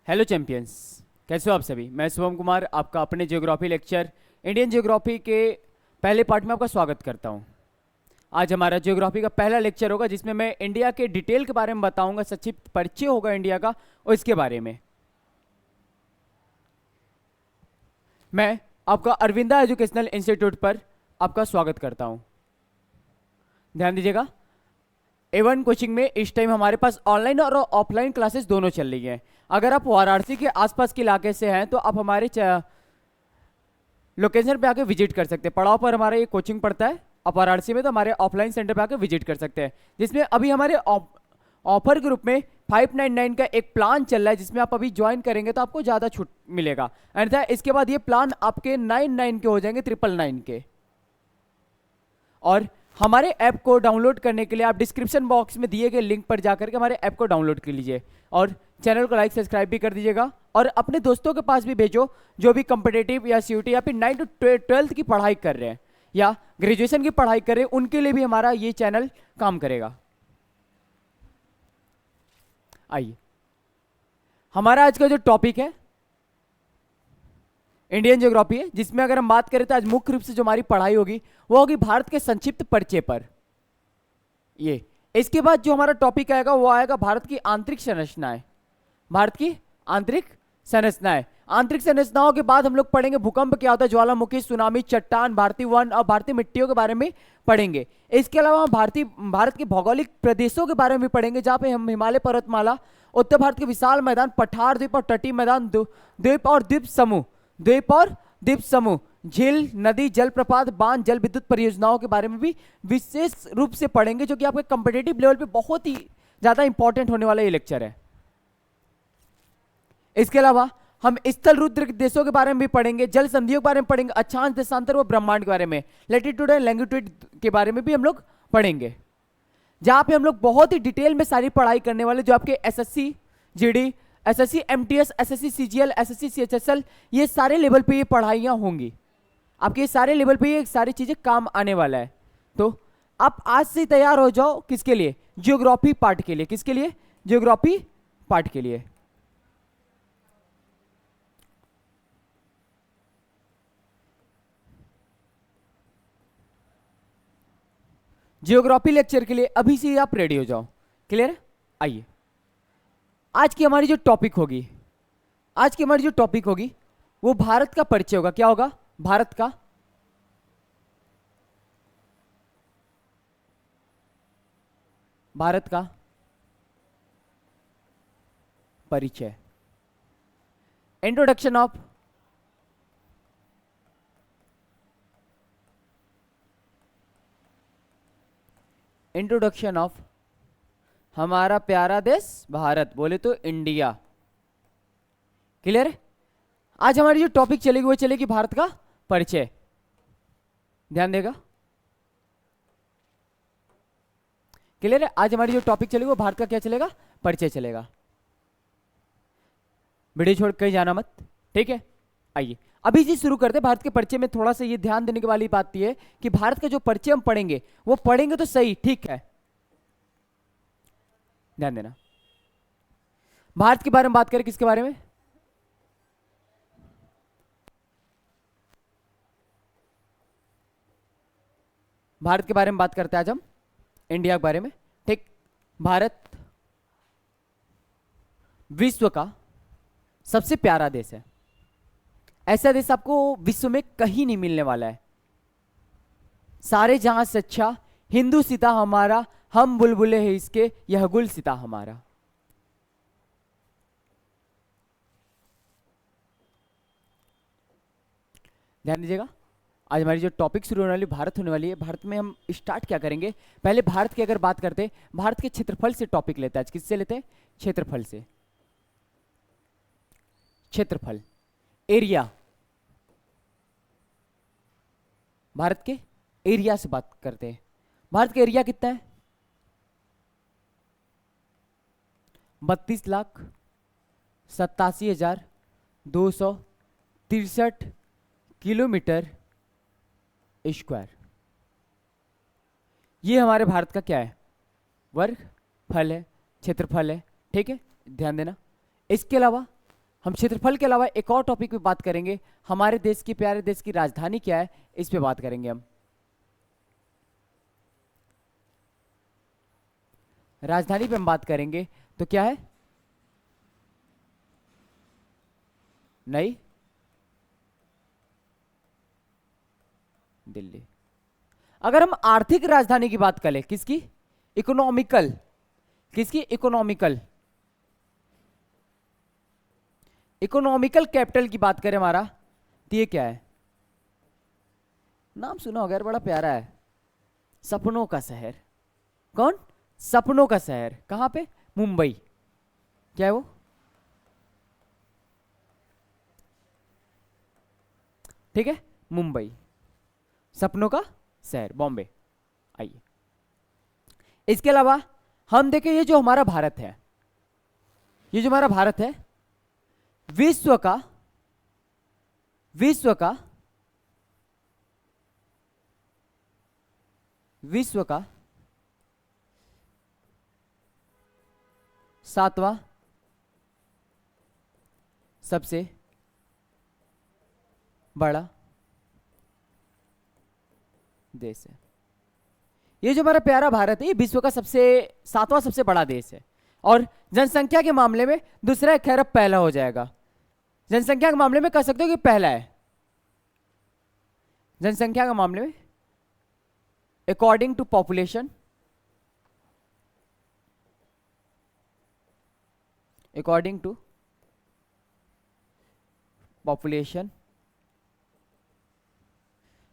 Hello champions, कैसे हो आप सभी। मैं शुभम कुमार आपका अपने ज्योग्राफी लेक्चर इंडियन ज्योग्राफी के पहले पार्ट में आपका स्वागत करता हूं। आज हमारा ज्योग्राफी का पहला लेक्चर होगा जिसमें मैं इंडिया के डिटेल के बारे में बताऊंगा, संक्षिप्त परिचय होगा इंडिया का और इसके बारे में। मैं आपका अरविंदा एजुकेशनल इंस्टीट्यूट पर आपका स्वागत करता हूं। ध्यान दीजिएगा, A1 कोचिंग में इस टाइम हमारे पास ऑनलाइन और ऑफलाइन क्लासेस दोनों चल रही हैं। अगर आप वाराणसी के आसपास के इलाके से हैं तो आप हमारे लोकेशन पे आके विजिट कर सकते हैं। पड़ाव पर हमारा ये कोचिंग पड़ता है। आप वाराणसी में तो हमारे ऑफलाइन सेंटर पे आके विजिट कर सकते हैं, जिसमें अभी हमारे ऑफर ग्रुप में 599 का एक प्लान चल रहा है, जिसमें आप अभी ज्वाइन करेंगे तो आपको ज़्यादा छूट मिलेगा। अन्यथा इसके बाद ये प्लान आपके 99 के हो जाएंगे, 999 के। और हमारे ऐप को डाउनलोड करने के लिए आप डिस्क्रिप्शन बॉक्स में दिए गए लिंक पर जाकर के हमारे ऐप को डाउनलोड कर लीजिए और चैनल को लाइक सब्सक्राइब भी कर दीजिएगा और अपने दोस्तों के पास भी भेजो जो भी कॉम्पिटिटिव या सीयूटी या फिर 9 to 12 की पढ़ाई कर रहे हैं या ग्रेजुएशन की पढ़ाई कर रहे हैं, उनके लिए भी हमारा ये चैनल काम करेगा। आइए, हमारा आज का जो टॉपिक है इंडियन ज्योग्राफी है, जिसमें अगर हम बात करें तो आज मुख्य रूप से जो हमारी पढ़ाई होगी वो होगी भारत के संक्षिप्त परिचय पर। ये इसके बाद जो हमारा टॉपिक आएगा वो आएगा भारत की आंतरिक संरचनाएं। भारत की आंतरिक संरचनाएं, आंतरिक संरचनाओं के बाद हम लोग पढ़ेंगे भूकंप क्या होता है, ज्वालामुखी, सुनामी, चट्टान, भारतीय वन और भारतीय मिट्टियों के बारे में पढ़ेंगे। इसके अलावा भारत के भौगोलिक प्रदेशों के बारे में पढ़ेंगे, जहाँ पे हम हिमालय पर्वतमाला, उत्तर भारत के विशाल मैदान, पठार द्वीप और तटीय मैदान, द्वीप और द्वीप समूह, झील, नदी, जलप्रपात, बांध, जल विद्युत परियोजनाओं के बारे में भी विशेष रूप से पढ़ेंगे, जो कि आपके कॉम्पिटिटिव लेवल पे बहुत ही ज्यादा इंपॉर्टेंट होने वाला ये लेक्चर है। इसके अलावा हम स्थल रुद्र देशों के बारे में भी पढ़ेंगे, जल संधियों के बारे में पढ़ेंगे, अक्षांश, देशांतर व ब्रह्मांड के बारे में, लैटिट्यूड एंड लैंगिट्यूड के बारे में भी हम लोग पढ़ेंगे, जहां पे हम लोग बहुत ही डिटेल में सारी पढ़ाई करने वाले, जो आपके SSC GD, SSC MTS, SSC CGL, SSC CHSL, ये सारे लेवल पे ये पढ़ाइयां होंगी। आपके सारे लेवल पे ये सारी चीजें काम आने वाला है। तो आप आज से तैयार हो जाओ किसके लिए, ज्योग्राफी पार्ट के लिए। किसके लिए, ज्योग्राफी पार्ट के लिए। ज्योग्राफी लेक्चर के लिए अभी से आप रेडी हो जाओ। क्लियर है? आइए, आज की हमारी जो टॉपिक होगी वो भारत का परिचय होगा। क्या होगा? भारत का परिचय, इंट्रोडक्शन ऑफ हमारा प्यारा देश भारत, बोले तो इंडिया। क्लियर है? आज हमारी जो टॉपिक चलेगी वो चलेगी भारत का परिचय। ध्यान देगा। क्लियर है? आज हमारी जो टॉपिक चलेगी वो भारत का क्या चलेगा, परिचय चलेगा। वीडियो छोड़ कहीं जाना मत, ठीक है? आइए अभी जी शुरू करते हैं। भारत के परिचय में थोड़ा सा ये ध्यान देने की वाली बात यह है कि भारत का जो परिचय हम पढ़ेंगे वो पढ़ेंगे तो सही, ठीक है? ध्यान देना। भारत के बारे में बात करें, किसके बारे में? भारत के बारे में बात करते हैं आज हम, इंडिया के बारे में, ठीक? भारत विश्व का सबसे प्यारा देश है। ऐसा देश आपको विश्व में कहीं नहीं मिलने वाला है। सारे जहां से अच्छा हिंदू सीता हमारा, हम बुलबुले हैं इसके, यह गुल सीता हमारा। ध्यान दीजिएगा, आज हमारी जो टॉपिक शुरू होने वाली भारत होने वाली है। भारत में हम स्टार्ट क्या करेंगे, पहले भारत की अगर बात करते हैं, भारत के क्षेत्रफल से टॉपिक लेते हैं आज। किससे लेते हैं? क्षेत्रफल से। क्षेत्रफल, एरिया, भारत के एरिया से बात करते हैं। भारत का एरिया कितना है? 32,87,263 किलोमीटर स्क्वायर। ये हमारे भारत का क्या है? वर्ग फल है, क्षेत्रफल है, ठीक है? ध्यान देना। इसके अलावा हम क्षेत्रफल के अलावा एक और टॉपिक पे बात करेंगे, हमारे देश की, प्यारे देश की राजधानी क्या है, इस पे बात करेंगे हम। राजधानी पे हम बात करेंगे तो क्या है, नई दिल्ली। अगर हम आर्थिक राजधानी की बात करें, किसकी, इकोनॉमिकल, किसकी, इकोनॉमिकल, इकोनॉमिकल कैपिटल की बात करें हमारा, तो ये क्या है, नाम सुना होगा यार, बड़ा प्यारा है, सपनों का शहर। कौन, सपनों का शहर, कहां पे, मुंबई। क्या है वो, ठीक है, मुंबई, सपनों का शहर, बॉम्बे। आइए, इसके अलावा हम देखें, ये जो हमारा भारत है, ये जो हमारा भारत है, विश्व का, विश्व का, विश्व का 7वां सबसे बड़ा देश है। ये जो हमारा प्यारा भारत है, ये विश्व का 7वां सबसे बड़ा देश है, और जनसंख्या के मामले में दूसरा है, खैर अब पहला हो जाएगा। जनसंख्या के मामले में कह सकते हो कि पहला है, जनसंख्या के मामले में according to population, according to population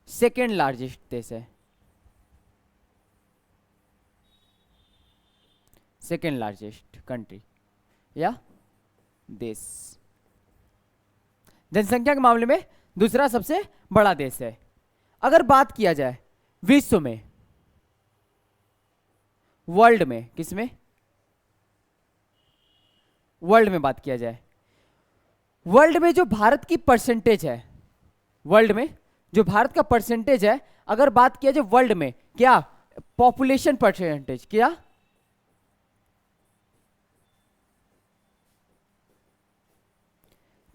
second largest देश है, सेकेंड लार्जेस्ट कंट्री या देश, जनसंख्या के मामले में दूसरा सबसे बड़ा देश है। अगर बात किया जाए विश्व में, वर्ल्ड में, किसमें, वर्ल्ड में बात किया जाए, वर्ल्ड में जो भारत की परसेंटेज है, वर्ल्ड में जो भारत का परसेंटेज है, अगर बात किया जाए वर्ल्ड में, क्या, पॉपुलेशन परसेंटेज, क्या,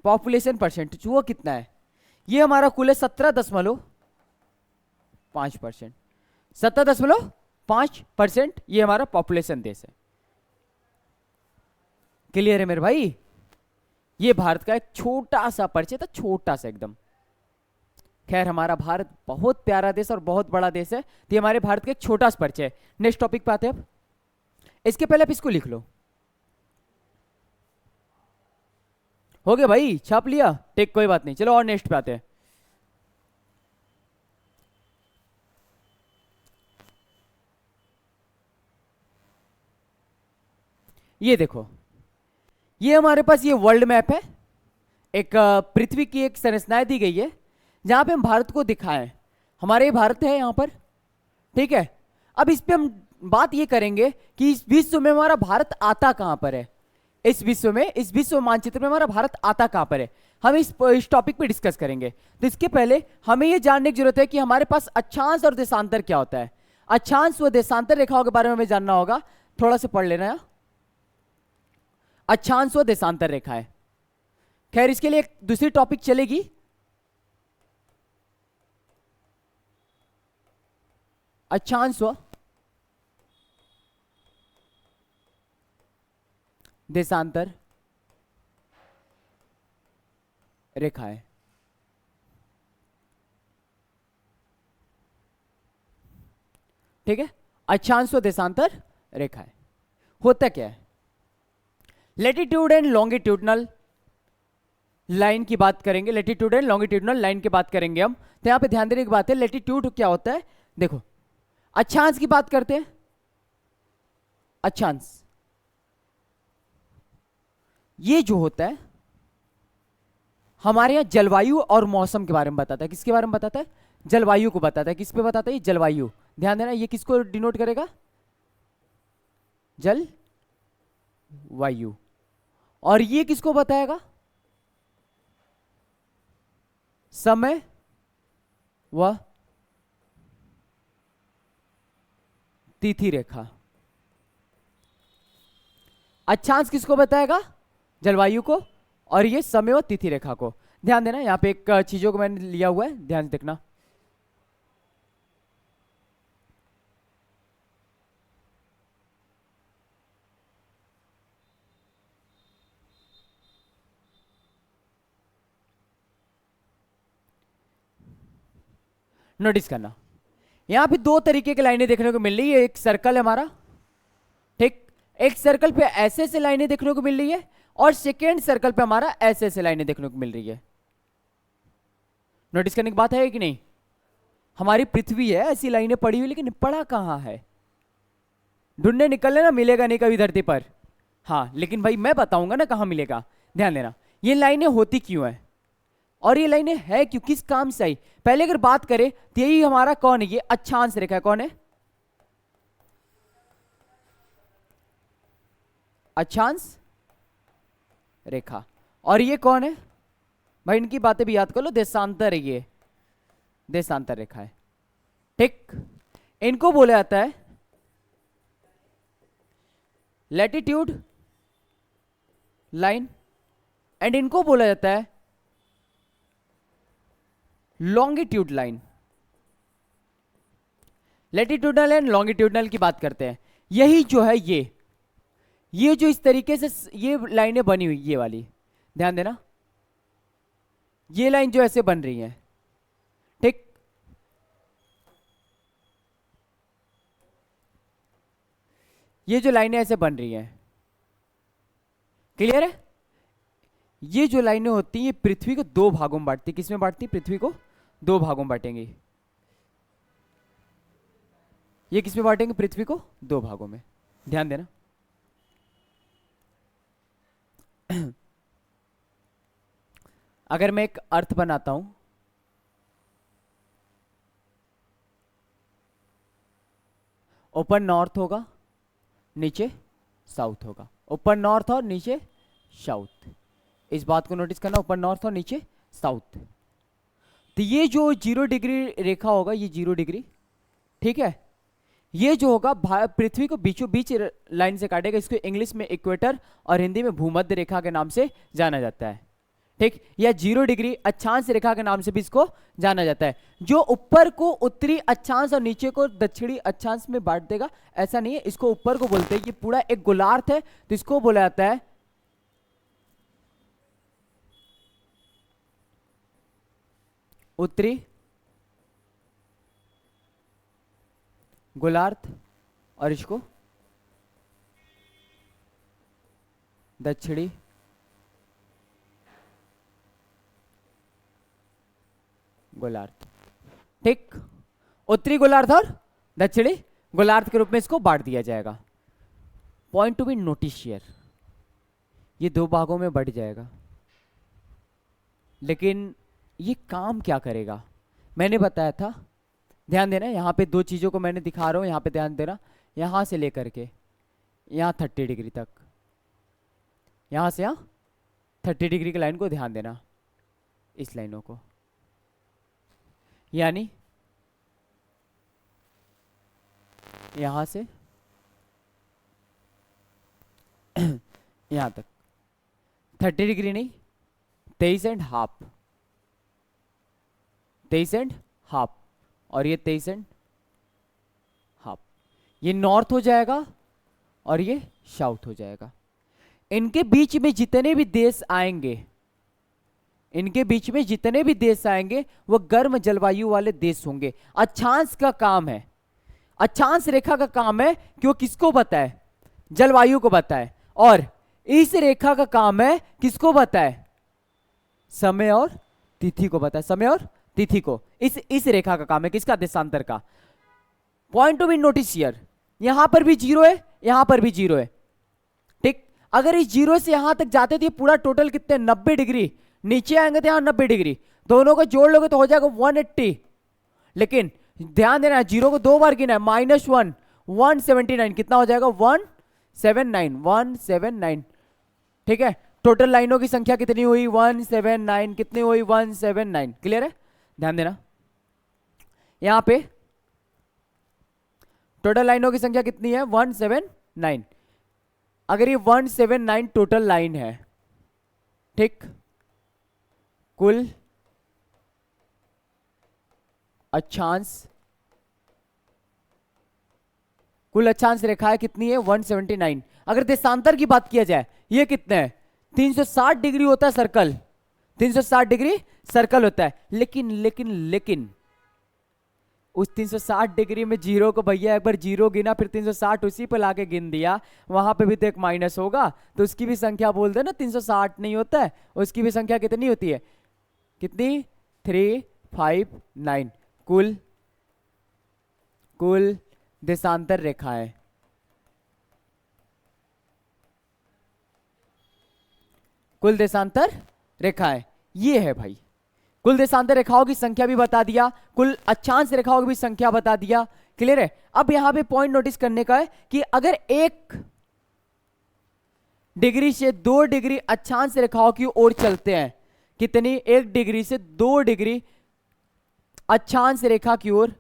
पॉपुलेशन परसेंटेज, वो कितना है, ये हमारा कुल है 17.5%, 17.5%, ये हमारा पॉपुलेशन देश है। क्लियर है मेरे भाई, ये भारत का एक छोटा सा परिचय था, छोटा सा एकदम। खैर, हमारा भारत बहुत प्यारा देश और बहुत बड़ा देश है, तो ये हमारे भारत का एक छोटा सा परिचय है। नेक्स्ट टॉपिक पे आते हैं अब। इसके पहले आप इसको लिख लो, हो गया भाई, छाप लिया, टेक, कोई बात नहीं, चलो और नेक्स्ट पे आते हैं। ये देखो, ये हमारे पास ये वर्ल्ड मैप है, एक पृथ्वी की एक संरचना दी गई है, जहां पे हम भारत को दिखाएं, हमारे ये भारत है यहां पर, ठीक है। अब इस पे हम बात ये करेंगे कि इस विश्व में हमारा भारत आता कहां पर है, इस विश्व में, इस विश्व मानचित्र में हमारा भारत आता कहां पर है, हम इस टॉपिक पे डिस्कस करेंगे। तो इसके पहले हमें ये जानने की जरूरत है कि हमारे पास अक्षांश और देशांतर क्या होता है। अक्षांश व देशांतर रेखाओं के बारे में हमें जानना होगा, थोड़ा सा पढ़ लेना है। अक्षांश व देशांतर रेखाएं, खैर इसके लिए एक दूसरी टॉपिक चलेगी, अक्षांश व देशांतर रेखाएं। ठीक है, अक्षांश व देशांतर रेखाएं होता क्या है। लेटिट्यूड एंड लॉन्गिट्यूडनल लाइन की बात करेंगे, लेटिट्यूड एंड लॉन्गिट्यूडनल लाइन की बात करेंगे हम। तो यहां पे ध्यान देने की बात है, लेटिट्यूड क्या होता है, देखो अक्षांश की बात करते हैं। अक्षांश ये जो होता है हमारे यहां जलवायु और मौसम के बारे में बताता है। किसके बारे में बताता है, जलवायु को बताता है। किस पे बताता है, ये जलवायु। ध्यान देना, ये किसको डिनोट करेगा, जल वायु। और ये किसको बताएगा, समय व तिथि रेखा। अक्षांश किसको बताएगा, जलवायु को, और ये समय और तिथि रेखा को। ध्यान देना, यहाँ पे एक चीजों को मैंने लिया हुआ है, ध्यान से देखना। नोटिस करना, यहां पे दो तरीके की लाइनें देखने को मिल रही है। एक सर्कल है हमारा, ठीक, एक सर्कल पे ऐसे ऐसे लाइनें देखने को मिल रही है, और सेकेंड सर्कल पे हमारा ऐसे ऐसे लाइनें देखने को मिल रही है। नोटिस करने की बात है कि नहीं? हमारी पृथ्वी है, ऐसी लाइनें पड़ी हुई, लेकिन पड़ा कहां है? ढूंढने निकलने ना, मिलेगा नहीं कभी धरती पर। हाँ, लेकिन भाई मैं बताऊंगा ना कहां मिलेगा। ध्यान देना, ये लाइनें होती क्यों है और ये लाइनें है क्यों, किस काम से आई। पहले अगर बात करें तो यही हमारा कौन है, ये अक्षांश रेखा है। कौन है? अक्षांश रेखा। और ये कौन है भाई? इनकी बातें भी याद कर लो, देशांतर है, ये देशांतर रेखा है, ठीक। इनको बोला जाता है लैटिट्यूड लाइन, एंड इनको बोला जाता है longitude line. Latitudinal and longitudinal की बात करते हैं। यही जो है ये जो इस तरीके से ये लाइनें बनी हुई, ये वाली, ध्यान देना, ये लाइन जो ऐसे बन रही है, ठीक। ये जो लाइनें ऐसे बन रही हैं, क्लियर है? ये जो लाइनें होती हैं, ये पृथ्वी को दो भागों में बांटती। किसमें बांटती? पृथ्वी को दो भागों में बांटेंगे। ये किसमें बांटेंगे? पृथ्वी को दो भागों में। ध्यान देना, अगर मैं एक अर्थ बनाता हूं, ऊपर नॉर्थ होगा, नीचे साउथ होगा। ऊपर नॉर्थ और नीचे साउथ, इस बात को नोटिस करना, ऊपर नॉर्थ और नीचे साउथ। तो ये जो 0 डिग्री रेखा होगा, ये 0 डिग्री, ठीक है, ये जो होगा पृथ्वी को बीचों बीच लाइन से काटेगा। इसको इंग्लिश में इक्वेटर और हिंदी में भूमध्य रेखा के नाम से जाना जाता है, ठीक। या 0 डिग्री अक्षांश रेखा के नाम से भी इसको जाना जाता है। जो ऊपर को उत्तरी अक्षांश और नीचे को दक्षिणी अक्षांश में बांट देगा, ऐसा नहीं है, इसको ऊपर को बोलते हैं। ये पूरा एक गोलार्ध है, तो इसको बोला जाता है उत्तरी गोलार्ध, और इसको दक्षिणी गोलार्ध, ठीक। उत्तरी गोलार्ध और दक्षिणी गोलार्ध के रूप में इसको बांट दिया जाएगा। Point to be notice here, ये दो भागों में बढ़ जाएगा, लेकिन ये काम क्या करेगा मैंने बताया था। ध्यान देना, यहां पे दो चीजों को मैंने दिखा रहा हूं, यहां पे ध्यान देना। यहां से लेकर के यहां 30 डिग्री तक, यहां से यहां 30 डिग्री की लाइन को ध्यान देना, इस लाइनों को, यानी यहां से यहां तक 30 डिग्री नहीं, 23.5, 23.5, और ये 23.5। ये नॉर्थ हो जाएगा और ये साउथ हो जाएगा। इनके बीच में जितने भी देश आएंगे, इनके बीच में जितने भी देश आएंगे वो गर्म जलवायु वाले देश होंगे। अक्षांश का काम है, अक्षांश रेखा का काम है कि वो किसको बताए? जलवायु को बताए। और इस रेखा का काम है किसको बताए? समय और तिथि को बताए, समय और तिथि को। इस रेखा का काम है किसका? देशांतर का। Point to be notice here, यहां पर भी 0 है, यहां पर भी 0 है, ठीक। अगर इस 0 से यहां तक जाते तो ये पूरा टोटल कितने? 90 डिग्री। नीचे आएंगे तो यहां 90 डिग्री, दोनों को जोड़ लोगे तो हो जाएगा 180। लेकिन ध्यान देना, 0 को 2 बार गिना है, -1, 179, कितना हो जाएगा? 179, ठीक है। टोटल लाइनों की संख्या कितनी हुई? 179। कितनी हुई? 179। क्लियर है? ध्यान देना, यहां पे टोटल लाइनों की संख्या कितनी है? 179। अगर ये 179 टोटल लाइन है, ठीक। कुल अक्षांश, कुल अक्षांश रेखाएं कितनी है 179। अगर देशांतर की बात किया जाए ये कितने है 360 डिग्री होता है सर्कल, 360 डिग्री सर्कल होता है। लेकिन लेकिन लेकिन उस 360 डिग्री में जीरो को भैया एक बार जीरो गिना, फिर 360 उसी पे लाके गिन दिया, वहां पे भी तो एक माइनस होगा, तो उसकी भी संख्या बोल दे ना 360 नहीं होता है, उसकी भी संख्या कितनी होती है, कितनी 359। कुल कुल देशांतर रेखाएं, कुल देशांतर रेखाएं ये है भाई। कुल देशांतर रेखाओं की संख्या भी बता दिया, कुल अक्षांश रेखाओं की भी संख्या बता दिया। क्लियर है। अब यहां पे पॉइंट नोटिस करने का है कि अगर 1 डिग्री से 2 डिग्री अक्षांश रेखाओं की ओर चलते हैं, कितनी 1 डिग्री से 2 डिग्री अक्षांश रेखा की ओर,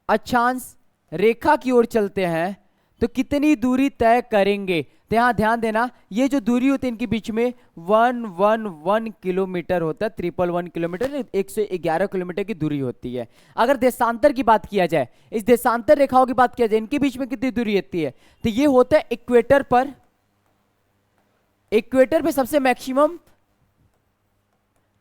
अक्षांश रेखा की ओर चलते हैं तो कितनी दूरी तय करेंगे। तो यहां ध्यान देना ये जो दूरी होती है इनके बीच में 111 किलोमीटर होता है, 111 किलोमीटर, 111 किलोमीटर की दूरी होती है। अगर देशांतर की बात किया जाए, इस देशांतर रेखाओं की बात किया जाए, इनके बीच में कितनी दूरी होती है, तो ये होता है इक्वेटर पर, इक्वेटर पे सबसे मैक्सिमम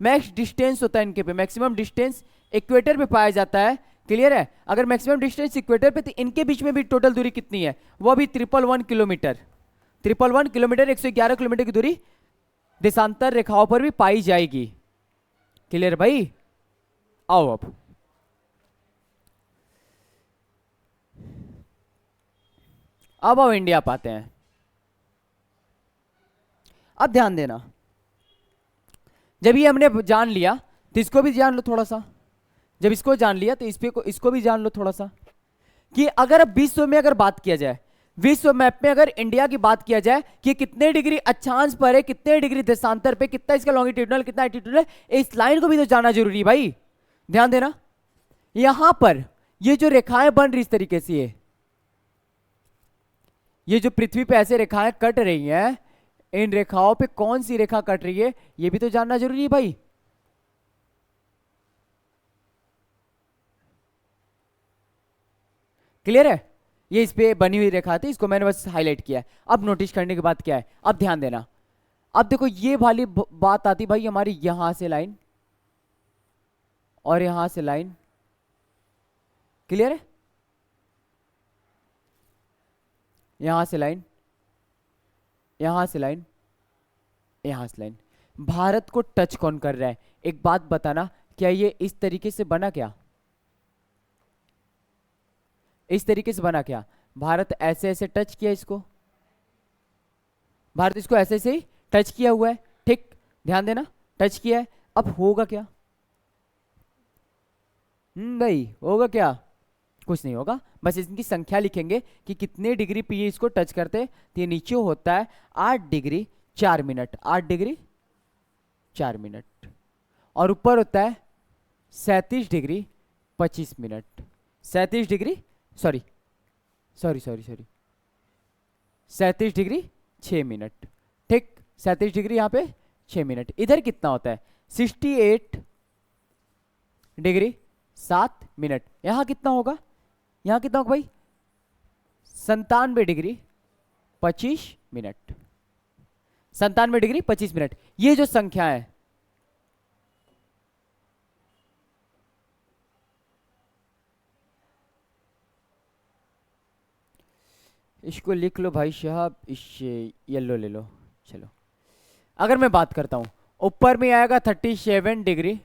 मैक्स डिस्टेंस होता है इनके पे, मैक्सिमम डिस्टेंस इक्वेटर पे पाया जाता है। क्लियर है। अगर मैक्सिमम डिस्टेंस इक्वेटर पे, तो इनके बीच में भी टोटल दूरी कितनी है, वो भी 111 किलोमीटर, 111 किलोमीटर, 111 किलोमीटर की दूरी देशांतर रेखाओं पर भी पाई जाएगी। क्लियर भाई। आओ अब आओ इंडिया पाते हैं। अब ध्यान देना, जब ये हमने जान लिया तो इसको भी जान लो थोड़ा सा, जब इसको जान लिया तो इसको भी जान लो थोड़ा सा, कि अगर अब विश्व में अगर बात किया जाए, विश्व मैप में अगर इंडिया की बात किया जाए कि कितने डिग्री अक्षांश पर है, कितने डिग्री देशांतर पे, कितना इसका लॉन्गिट्यूडनल, कितना एल्टीट्यूडनल, इस लाइन को भी तो जानना जरूरी है भाई। ध्यान देना, यहां पर ये जो रेखाएं बन रही इस तरीके से, ये जो पृथ्वी पे ऐसे रेखाएं कट रही हैं, इन रेखाओं पे कौन सी रेखा कट रही है ये भी तो जानना जरूरी है भाई। क्लियर है। ये इस पे बनी हुई रेखा थी, इसको मैंने बस हाईलाइट किया है। अब नोटिस करने की बात क्या है, अब ध्यान देना, अब देखो ये वाली बात आती भाई हमारी, यहां से लाइन और यहां से लाइन। क्लियर है। यहां से लाइन, यहां से लाइन, यहां से लाइन, भारत को टच कौन कर रहा है। एक बात बताना, क्या ये इस तरीके से बना, क्या इस तरीके से बना, क्या भारत ऐसे ऐसे टच किया इसको, भारत इसको ऐसे ऐसे ही टच किया हुआ है। ठीक, ध्यान देना, टच किया है। अब होगा क्या भाई, होगा क्या, कुछ नहीं होगा, बस इनकी संख्या लिखेंगे कि कितने डिग्री पे ये इसको टच करते हैं। तो ये नीचे होता है 8 डिग्री 4 मिनट, 8 डिग्री 4 मिनट, और ऊपर होता है 37 degree 25 minute, 37 degree sorry 37 degree 6 minute. ठीक, 37 डिग्री यहां पे 6 मिनट। इधर कितना होता है 68 डिग्री 7 मिनट। यहां कितना होगा, यहां कितना होगा भाई 97 डिग्री 25 मिनट, 97 डिग्री 25 मिनट। ये जो संख्या है, इसको लिख लो भाई साहब, इससे येलो ले लो। चलो, अगर मैं बात करता हूं, ऊपर में आएगा 37 डिग्री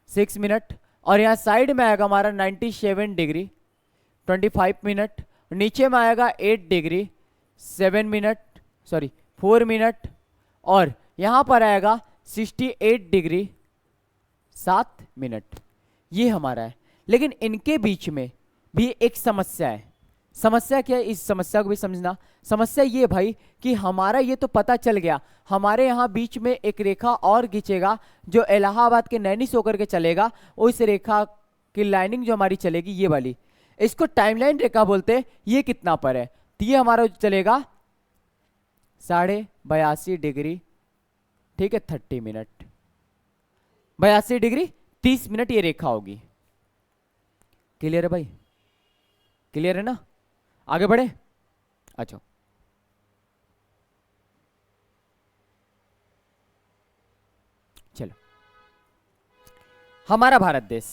6 मिनट, और यहाँ साइड में आएगा हमारा 97 डिग्री 25 मिनट, नीचे में आएगा 8 डिग्री 7 मिनट सॉरी 4 मिनट, और यहाँ पर आएगा 68 डिग्री 7 मिनट। ये हमारा है। लेकिन इनके बीच में भी एक समस्या है। समस्या क्या है, इस समस्या को भी समझना। समस्या ये भाई कि हमारा ये तो पता चल गया, हमारे यहाँ बीच में एक रेखा और खींचेगा जो इलाहाबाद के नैनी से होकर के चलेगा, उस रेखा की लाइनिंग जो हमारी चलेगी ये वाली, इसको टाइमलाइन रेखा बोलते हैं। ये कितना पर है, तो ये हमारा चलेगा 82.5 डिग्री, ठीक है, 30 मिनट, 82 डिग्री 30 मिनट ये रेखा होगी। क्लियर है भाई, क्लियर है ना, आगे बढ़े। अच्छा, चलो हमारा भारत देश,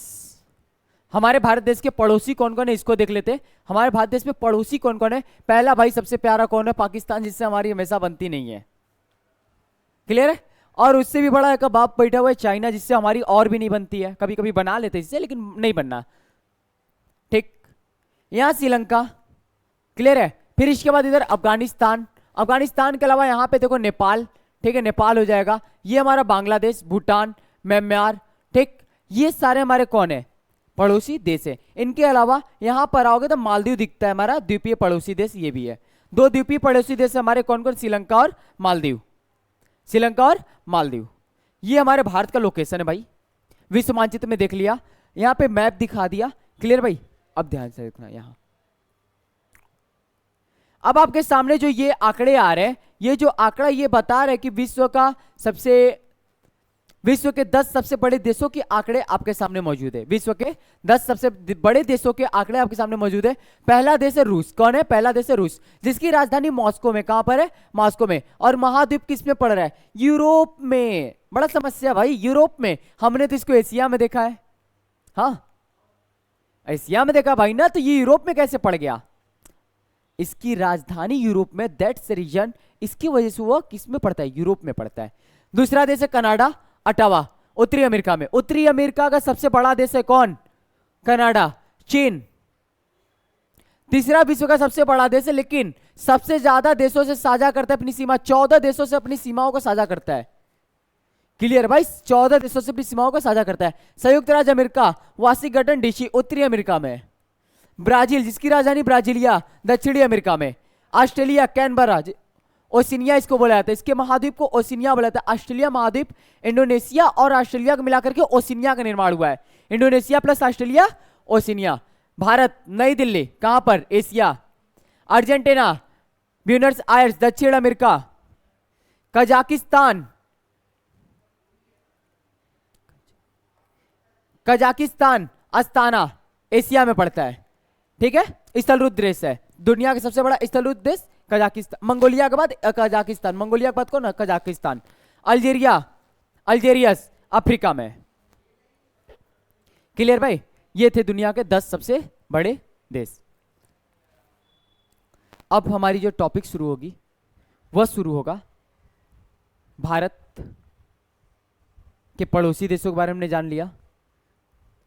हमारे भारत देश के पड़ोसी कौन कौन है इसको देख लेते हैं। हमारे भारत देश में पड़ोसी कौन कौन है। पहला भाई सबसे प्यारा कौन है, पाकिस्तान, जिससे हमारी हमेशा बनती नहीं है। क्लियर है। और उससे भी बड़ा एक बाप बैठा हुआ है चाइना, जिससे हमारी और भी नहीं बनती है, कभी कभी बना लेते इससे, लेकिन नहीं बनना, ठीक। यहां श्रीलंका, क्लियर है। फिर इसके बाद इधर अफगानिस्तान, अफगानिस्तान के अलावा यहाँ पे देखो नेपाल, ठीक है, नेपाल हो जाएगा। ये हमारा बांग्लादेश, भूटान, म्यांमार, ठीक। ये सारे हमारे कौन है, पड़ोसी देश है। इनके अलावा यहां पर आओगे तो मालदीव दिखता है, हमारा द्वीपीय पड़ोसी देश ये भी है। दो द्वीपीय पड़ोसी देश हमारे कौन कौन, श्रीलंका और मालदीव, श्रीलंका और मालदीव। ये हमारे भारत का लोकेशन है भाई, विश्व मानचित्र में देख लिया, यहां पे मैप दिखा दिया। क्लियर भाई, अब ध्यान से देखना यहां। अब आपके सामने जो ये आंकड़े आ रहे हैं, ये जो आंकड़ा ये बता रहे हैं कि विश्व के 10 सबसे बड़े देशों के आंकड़े आपके सामने मौजूद है। विश्व के 10 सबसे बड़े देशों के आंकड़े आपके सामने मौजूद है। पहला देश है रूस। कौन है, पहला देश है रूस, जिसकी राजधानी मॉस्को में, कहां पर है, मॉस्को में। और महाद्वीप किस में पड़ रहा है, यूरोप में। बड़ा समस्या भाई, यूरोप में। हमने तो इसको एशिया में देखा है, हाँ एशिया में देखा भाई ना, तो ये यूरोप में कैसे पड़ गया। इसकी राजधानी यूरोप में, दैट्स रीजन, इसकी वजह से वो किस में पड़ता है, यूरोप में पड़ता है। दूसरा देश है कनाडा, अटावा, उत्तरी अमेरिका में। उत्तरी अमेरिका का सबसे बड़ा देश है कौन, कनाडा। चीन तीसरा विश्व का सबसे बड़ा देश है, लेकिन सबसे ज्यादा देशों से साझा करता है अपनी सीमा, 14 देशों से अपनी सीमाओं को साझा करता है। क्लियर भाई, 14 देशों से अपनी सीमाओं को साझा करता है। संयुक्त राज्य अमेरिका, वाशिंगटन डीसी, उत्तरी अमेरिका में। ब्राजील, जिसकी राजधानी ब्राजीलिया, दक्षिणी अमेरिका में। ऑस्ट्रेलिया, कैनबरा, ओशिनिया इसको बोला जाता है, इसके महाद्वीप को ओशिनिया बोला जाता है। ऑस्ट्रेलिया महाद्वीप, इंडोनेशिया और ऑस्ट्रेलिया को मिलाकर के ओशिनिया का निर्माण हुआ है। Indonesia plus Australia, Oceania. Bharat, नई दिल्ली, कहां पर, एशिया। अर्जेंटीना, ब्यूनस आयर्स, दक्षिण America. Kazakhstan, Kazakhstan Astana, Asia में पड़ता है, ठीक है। स्थलरुद्ध देश है, दुनिया का सबसे बड़ा स्थलरुद्ध देश कजाकिस्तान। मंगोलिया के बाद कजाकिस्तान, मंगोलिया के बाद कौन, कजाकिस्तान। अल्जीरिया, अल्जेरियस, अफ्रीका में। क्लियर भाई, ये थे दुनिया के 10 सबसे बड़े देश। अब हमारी जो टॉपिक शुरू होगी वह शुरू होगा भारत के पड़ोसी देशों के बारे में जान लिया,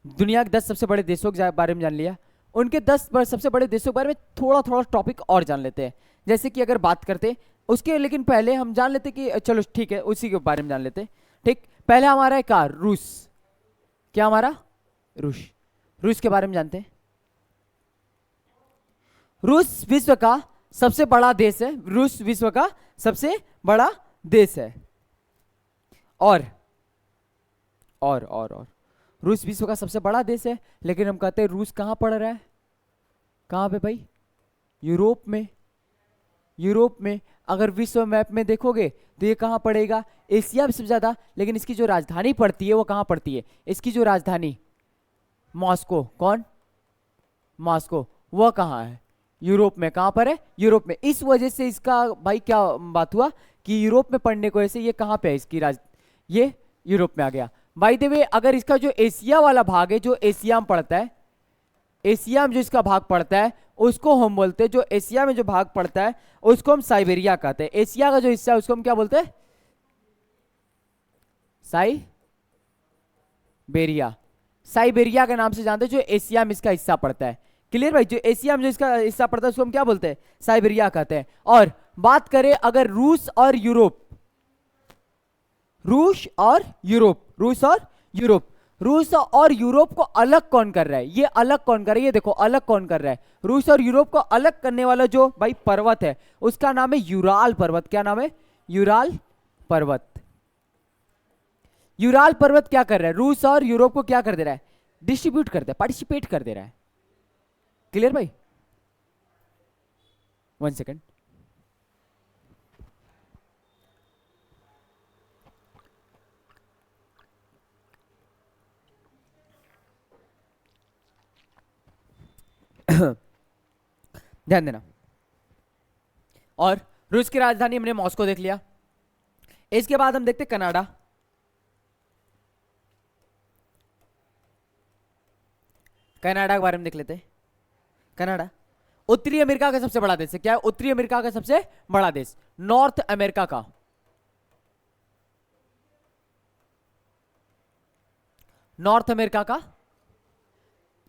दुनिया के 10 सबसे बड़े देशों के बारे में जान लिया, उनके 10 सबसे बड़े देशों के बारे में थोड़ा थोड़ा टॉपिक और जान लेते हैं। जैसे कि अगर बात करते उसके, लेकिन पहले हम जान लेते कि चलो ठीक है, उसी के बारे में जान लेते। ठीक, पहले हमारा है कार, रूस। क्या हमारा, रूस। रूस के बारे में जानते हैं। रूस विश्व का सबसे बड़ा देश है, रूस विश्व का सबसे बड़ा देश है। और रूस विश्व का सबसे बड़ा देश है, लेकिन हम कहते हैं रूस कहां पड़ रहा है, कहां पे भाई, यूरोप में। यूरोप में अगर विश्व मैप में देखोगे तो ये कहां पड़ेगा, एशिया में सबसे ज्यादा, लेकिन इसकी जो राजधानी पड़ती है वो कहां पड़ती है, इसकी जो राजधानी मॉस्को, कौन, मॉस्को, वह कहां है, यूरोप में। कहां पर है, यूरोप में। इस वजह से इसका भाई क्या बात हुआ कि यूरोप में पड़ने को, ऐसे ये कहां पे है इसकी ये यूरोप में आ गया। बाय द वे, अगर इसका जो एशिया वाला भाग है, जो एशिया में पड़ता है, एशिया में जो इसका भाग पड़ता है उसको हम बोलते हैं, जो एशिया में जो भाग पड़ता है उसको हम साइबेरिया कहते हैं। एशिया का जो हिस्सा है उसको हम क्या बोलते हैं, साइबेरिया। साइबेरिया के नाम से जानते हैं जो एशिया में इसका हिस्सा पड़ता है। क्लियर भाई, जो एशिया में जो इसका हिस्सा पड़ता है उसको हम क्या बोलते हैं, साइबेरिया कहते हैं। और बात करें अगर रूस और यूरोप, रूस और यूरोप, रूस और यूरोप, रूस और यूरोप को अलग कौन कर रहा है, ये अलग कौन कर रहा है, ये देखो अलग कौन कर रहा है। रूस और यूरोप को अलग करने वाला जो भाई पर्वत है उसका नाम है यूराल पर्वत। क्या नाम है, यूराल पर्वत। यूराल पर्वत क्या कर रहा है, रूस और यूरोप को क्या कर दे रहा है, डिस्ट्रीब्यूट कर दे, पार्टिसिपेट कर दे रहा है। क्लियर भाई? 1 सेकेंड। ध्यान देना। और रूस की राजधानी हमने मॉस्को देख लिया। इसके बाद हम देखते कनाडा। कनाडा के बारे में देख लेते हैं। कनाडा उत्तरी अमेरिका का सबसे बड़ा देश है। क्या है? उत्तरी अमेरिका का सबसे बड़ा देश, नॉर्थ अमेरिका का। नॉर्थ अमेरिका का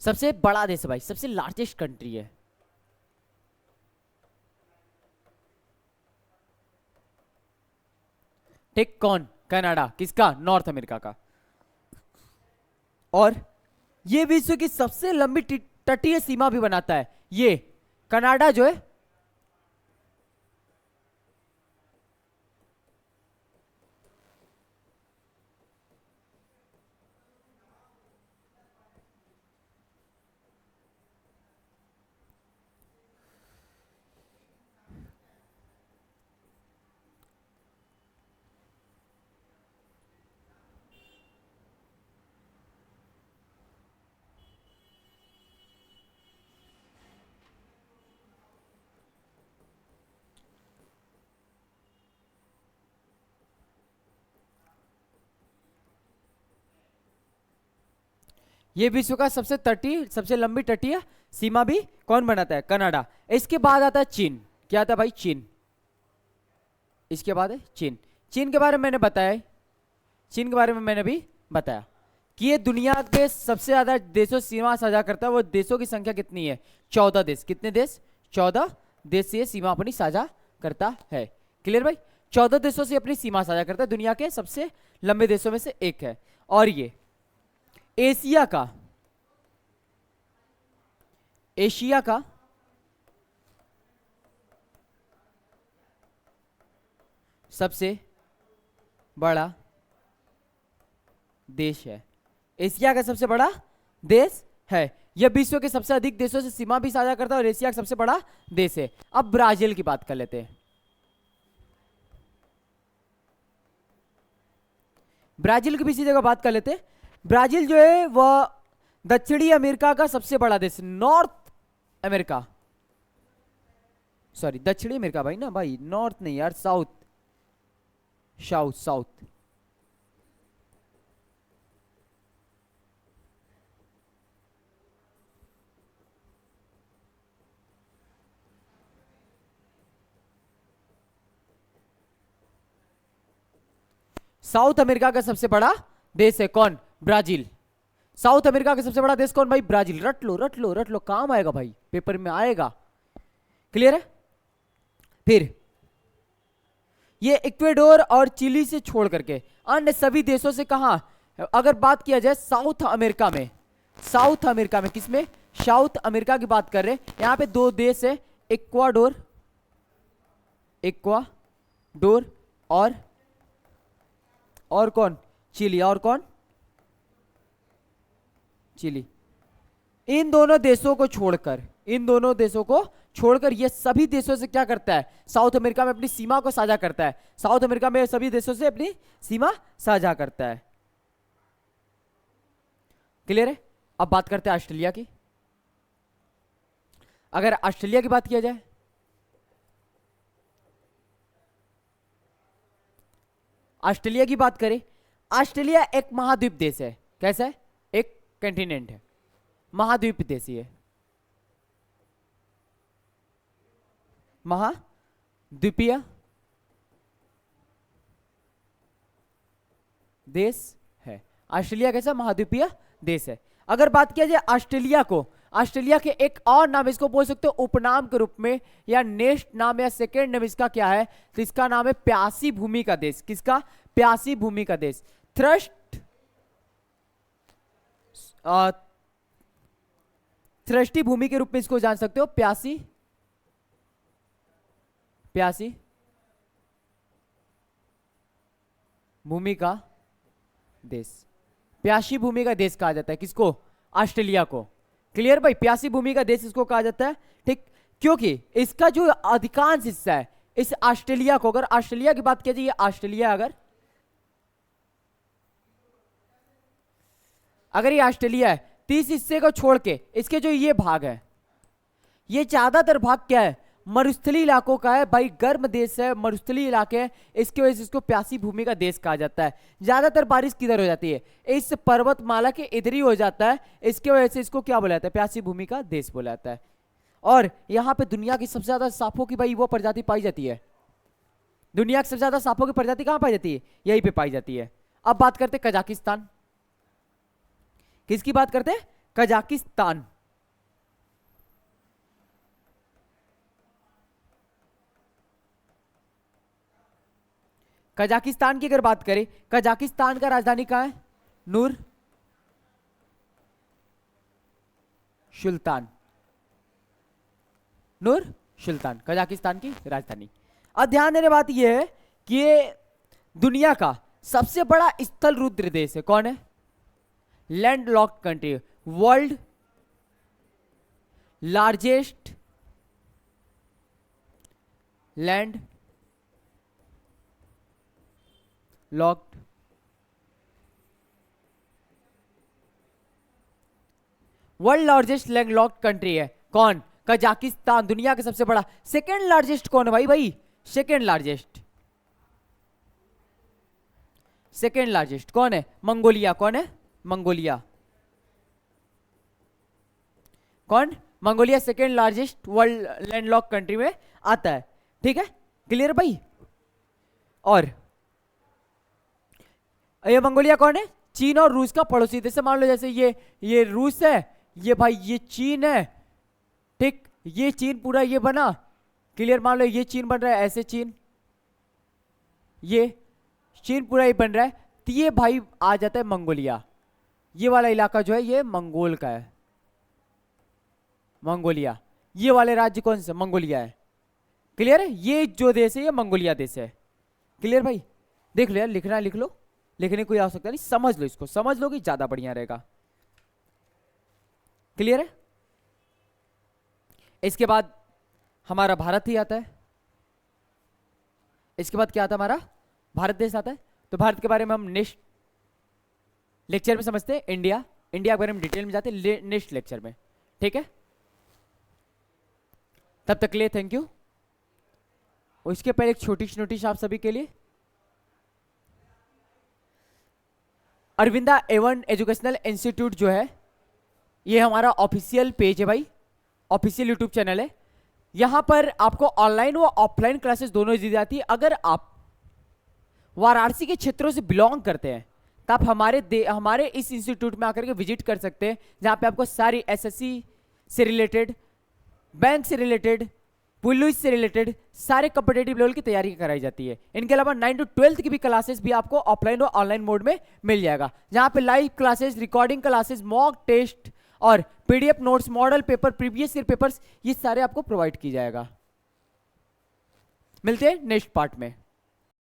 सबसे बड़ा देश है भाई, सबसे लार्जेस्ट कंट्री है। ठीक, कौन? कनाडा। किसका? नॉर्थ अमेरिका का। और ये विश्व की सबसे लंबी तटीय सीमा भी बनाता है। ये कनाडा जो है, ये विश्व का सबसे तटीय, सबसे लंबी तटीय सीमा भी कौन बनाता है? कनाडा। इसके बाद आता है चीन। क्या आता है भाई? चीन। इसके बाद है चीन। चीन के बारे में मैंने बताया, चीन के बारे में मैंने भी बताया कि ये दुनिया के सबसे ज्यादा देशों से सीमा साझा करता है। वो देशों की संख्या कितनी है? 14 देश। कितने देश? 14 देश से सीमा अपनी साझा करता है। क्लियर भाई? 14 देशों से अपनी सीमा साझा करता है, दुनिया के सबसे लंबे देशों में से एक है। और ये एशिया का, एशिया का सबसे बड़ा देश है। एशिया का सबसे बड़ा देश है। यह विश्व के सबसे अधिक देशों से सीमा भी साझा करता है और एशिया का सबसे बड़ा देश है। अब ब्राजील की बात कर लेते हैं। ब्राजील की भी इसी जगह बात कर लेते हैं। ब्राजील जो है वह दक्षिणी अमेरिका का सबसे बड़ा देश, नॉर्थ अमेरिका, सॉरी दक्षिणी अमेरिका भाई, ना भाई नॉर्थ नहीं यार, south, south south. South America का सबसे बड़ा देश है कौन? ब्राजील। साउथ अमेरिका का सबसे बड़ा देश कौन भाई? ब्राजील। रट लो रट लो रट लो, काम आएगा भाई, पेपर में आएगा। क्लियर है? फिर ये इक्वेडोर और चिली से छोड़ करके अन्य सभी देशों से कहां, अगर बात किया जाए साउथ अमेरिका में, साउथ अमेरिका में किसमें? साउथ अमेरिका की बात कर रहे हैं। यहां पे दो देश है, इक्वाडोर, इक्वाडोर और कौन? चिली। और कौन? चिली। इन दोनों देशों को छोड़कर, इन दोनों देशों को छोड़कर ये सभी देशों से क्या करता है? साउथ अमेरिका में अपनी सीमा को साझा करता है। साउथ अमेरिका में सभी देशों से अपनी सीमा साझा करता है। क्लियर है? अब बात करते हैं ऑस्ट्रेलिया की। अगर ऑस्ट्रेलिया की बात किया जाए, ऑस्ट्रेलिया की बात करें, ऑस्ट्रेलिया एक महाद्वीप देश है। कैसा है? एक कंटिनेंट है, महाद्वीप देश ही है, महाद्वीपीय देश है। ऑस्ट्रेलिया कैसा? महाद्वीपीय देश है। अगर बात किया जाए ऑस्ट्रेलिया को, ऑस्ट्रेलिया के एक और नाम इसको बोल सकते हो उपनाम के रूप में, या नेक्स्ट नाम या सेकेंड नाम इसका क्या है? तो इसका नाम है प्यासी भूमि का देश। किसका? प्यासी भूमि का देश। थ्रस्टी भूमि के रूप में इसको जान सकते हो, प्यासी, प्यासी भूमि का देश। प्यासी भूमि का देश कहा जाता है किसको? ऑस्ट्रेलिया को। क्लियर भाई, प्यासी भूमि का देश इसको कहा जाता है, ठीक। क्योंकि इसका जो अधिकांश हिस्सा है इस ऑस्ट्रेलिया को, अगर ऑस्ट्रेलिया की बात की जाए, ऑस्ट्रेलिया अगर ये ऑस्ट्रेलिया है, 30 हिस्से को छोड़ के इसके जो ये भाग है, ये ज्यादातर भाग क्या है, मरुस्थलीय इलाकों का है भाई, गर्म देश है, मरुस्थलीय इलाके हैं, इसकी वजह से इसको प्यासी भूमि का देश कहा जाता है। ज्यादातर बारिश किधर हो जाती है, इस पर्वतमाला के इधर ही हो जाता है, इसकी वजह से इसको क्या बोला जाता है, प्यासी भूमि का देश बोला जाता है। और यहाँ पे दुनिया की सबसे ज्यादा सांपों की भाई वो प्रजाति पाई जाती है, दुनिया की सबसे ज्यादा सांपों की प्रजाति कहां पाई जाती है, यहीं पे पाई जाती है। अब बात करते हैं कजाकिस्तान, किसकी बात करते हैं, कजाकिस्तान। कजाकिस्तान की अगर बात करें, कजाकिस्तान का राजधानी कहां है, नूर सुल्तान, नूर सुल्तान कजाकिस्तान की राजधानी। अब ध्यान देने बात यह है कि ये दुनिया का सबसे बड़ा स्थल रुद्र देश है, कौन है, land locked country, world largest land locked world largest land locked country है, कौन, कजाकिस्तान, दुनिया का सबसे बड़ा। सेकेंड लार्जेस्ट कौन है भाई, सेकेंड लार्जेस्ट, सेकेंड लार्जेस्ट कौन है, मंगोलिया, कौन है, मंगोलिया, कौन, Mongolia second largest world landlock country में आता है, ठीक है, क्लियर भाई। और ये मंगोलिया कौन है, चीन और रूस का पड़ोसी देश, मान लो जैसे ये रूस है, ये भाई ये चीन है, ठीक, ये चीन पूरा ये बना, क्लियर, मान लो ये चीन बन रहा है, ऐसे चीन, ये चीन पूरा ये बन रहा है, तो ये भाई आ जाता है मंगोलिया, ये वाला इलाका जो है ये मंगोल का है, मंगोलिया, ये वाले राज्य कौन से, मंगोलिया है, क्लियर है, ये जो देश है ये मंगोलिया देश है, क्लियर भाई। देख लो यार, लिखना है लिख लो, लिखने की कोई आवश्यकता नहीं, समझ लो, इसको समझ लो कि ज्यादा बढ़िया रहेगा, क्लियर है। इसके बाद हमारा भारत ही आता है, इसके बाद क्या आता है, हमारा भारत देश आता है। तो भारत के बारे में हम नेक्स्ट लेक्चर में समझते हैं, इंडिया, इंडिया के बारे में डिटेल में जाते हैं नेक्स्ट लेक्चर में, ठीक है। तब तक के लिए थैंक यू। और इसके पहले एक छोटी सी नोटिस आप सभी के लिए, अरविंदा एवन एजुकेशनल इंस्टीट्यूट जो है ये हमारा ऑफिशियल पेज है भाई, ऑफिशियल यूट्यूब चैनल है, यहां पर आपको ऑनलाइन व ऑफलाइन क्लासेस दोनों दी जाती है। अगर आप वाराणसी के क्षेत्रों से बिलोंग करते हैं तो आप हमारे इस इंस्टीट्यूट में आकर के विजिट कर सकते हैं, जहां पे आपको सारी एसएससी से रिलेटेड, बैंक से रिलेटेड, पुलिस से रिलेटेड सारे कॉम्पिटिटिव लेवल की तैयारी कराई जाती है। इनके अलावा 9 to 12 की भी क्लासेस भी आपको ऑफलाइन और ऑनलाइन मोड में मिल जाएगा, जहां पे live classes, recording classes, mock test और PDF notes, model paper, previous year papers, ये सारे आपको प्रोवाइड की जाएगा। मिलते हैं नेक्स्ट पार्ट में।